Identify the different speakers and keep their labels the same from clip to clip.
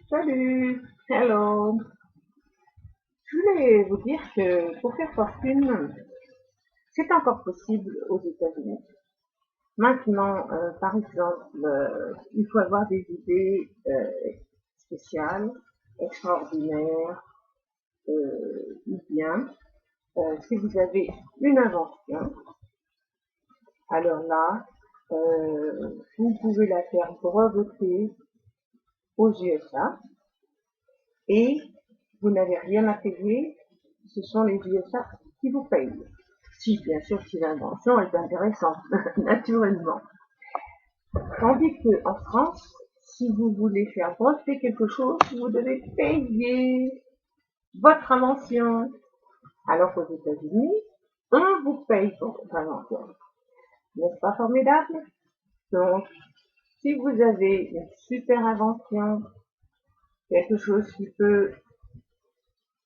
Speaker 1: Salut, hello. Je voulais vous dire que pour faire fortune, c'est encore possible aux États-Unis. Maintenant, par exemple, il faut avoir des idées spéciales, extraordinaires, ou bien, si vous avez une invention, alors là, vous pouvez la faire breveter aux USA et vous n'avez rien à payer, ce sont les USA qui vous payent. Si, bien sûr, si l'invention est intéressante, naturellement. Tandis qu'en France, si vous voulez faire breveter quelque chose, vous devez payer votre invention. Alors qu'aux États-Unis, on vous paye pour votre invention. N'est-ce pas formidable? Donc, si vous avez une super invention, quelque chose qui peut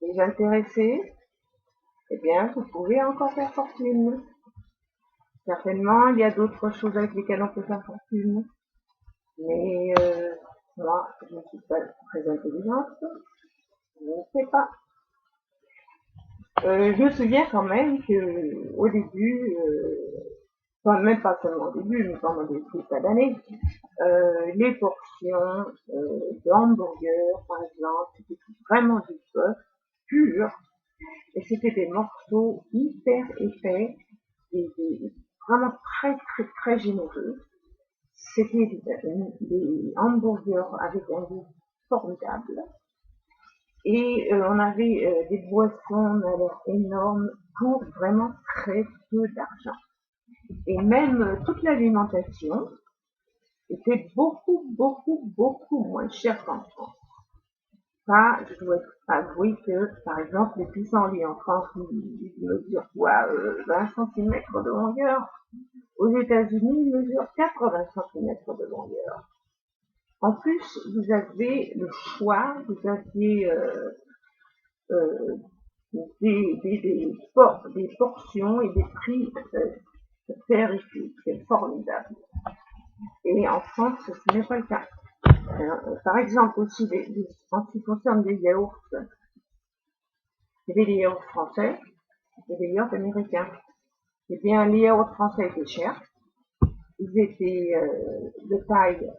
Speaker 1: les intéresser, eh bien, vous pouvez encore faire fortune. Certainement, il y a d'autres choses avec lesquelles on peut faire fortune. Mais moi, je ne suis pas très intelligente. Je ne sais pas. Je me souviens quand même que au début, enfin même pas seulement au début, mais pendant des tas d'années, les portions de hamburgers, par exemple, c'était vraiment du bœuf pur. Et c'était des morceaux hyper épais et vraiment très très très généreux. C'était des hamburgers avec un goût formidable. Et on avait des boissons à l'air énormes pour vraiment très peu d'argent. Et même toute l'alimentation était beaucoup, beaucoup, beaucoup moins chère qu'en France. Ça, je dois avouer que, par exemple, les pissenlits en France, ils mesurent quoi, 20 cm de longueur. Aux États-Unis, ils mesurent 80 cm de longueur. En plus, vous avez le choix, vous aviez euh, des portions et des prix terrifiques, c'est formidable. Et en France, ce n'est pas le cas. Par exemple, aussi, en ce qui concerne les yaourts, il y avait des yaourts français et des yaourts américains. Eh bien, les yaourts français étaient chers. Ils étaient de taille,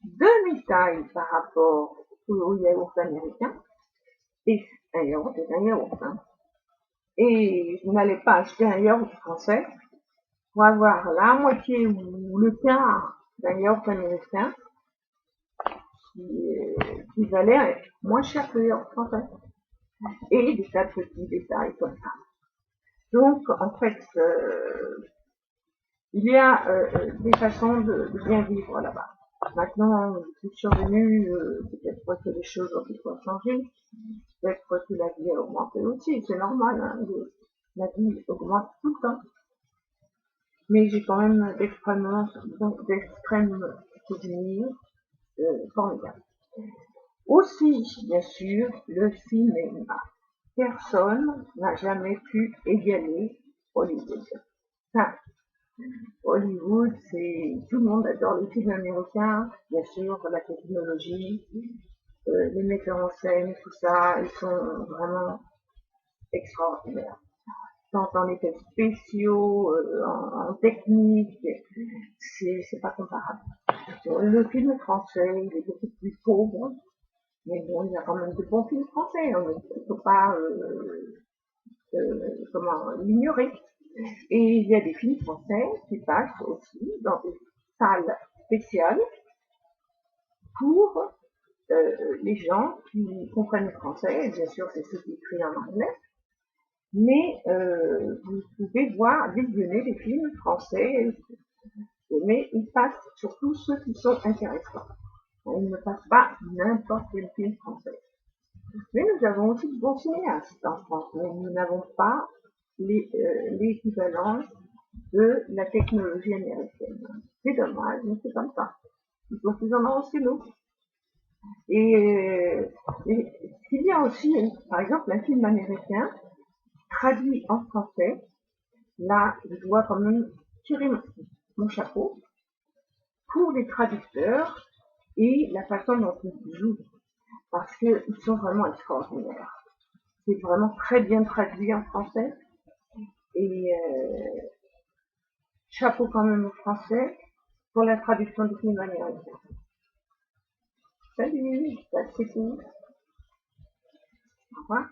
Speaker 1: demi-taille par rapport aux yaourts américains. Et un yaourt est un yaourt. Hein. Et vous n'allez pas acheter un yaourt français pour avoir la moitié ou le quart d'un yaourt américain qui valait moins cher que le yaourt français. Et des tas de petits détails comme ça. Donc, en fait, il y a des façons de bien vivre là-bas. Maintenant, je suis survenue, peut-être que les choses ont été changées, peut-être que la vie a augmenté aussi, c'est normal, hein, la vie augmente tout le temps. Mais j'ai quand même d'extrêmes souvenirs formidables. Aussi, bien sûr, le cinéma. Personne n'a jamais pu égaler Hollywood. Enfin, Hollywood, c'est tout le monde adore les films américains, bien sûr, la technologie, les metteurs en scène, tout ça, ils sont vraiment extraordinaires. Tant en effets spéciaux, en technique, c'est pas comparable. Le film français, il est beaucoup plus pauvre, mais bon, il y a quand même de bons films français, hein, il ne faut pas l'ignorer. Et il y a des films français qui passent aussi dans des salles spéciales pour les gens qui comprennent le français. Et bien sûr, c'est ceux qui écrivent en anglais. Mais vous pouvez voir, visionner des films français, mais ils passent surtout ceux qui sont intéressants. Ils ne passent pas n'importe quel film français. Mais nous avons aussi de bons cinéastes en France, mais nous n'avons pas l'équivalent de la technologie américaine. C'est dommage, mais c'est comme ça. Il faut qu'ils en ont aussi nous. Et il y a aussi, par exemple, un film américain traduit en français. Là, je dois quand même tirer mon chapeau pour les traducteurs et la façon dont ils jouent. parce qu'ils sont vraiment extraordinaires. C'est vraiment très bien traduit en français. Et chapeau quand même au français pour la traduction de toute manière. Salut, c'est fini. Au revoir.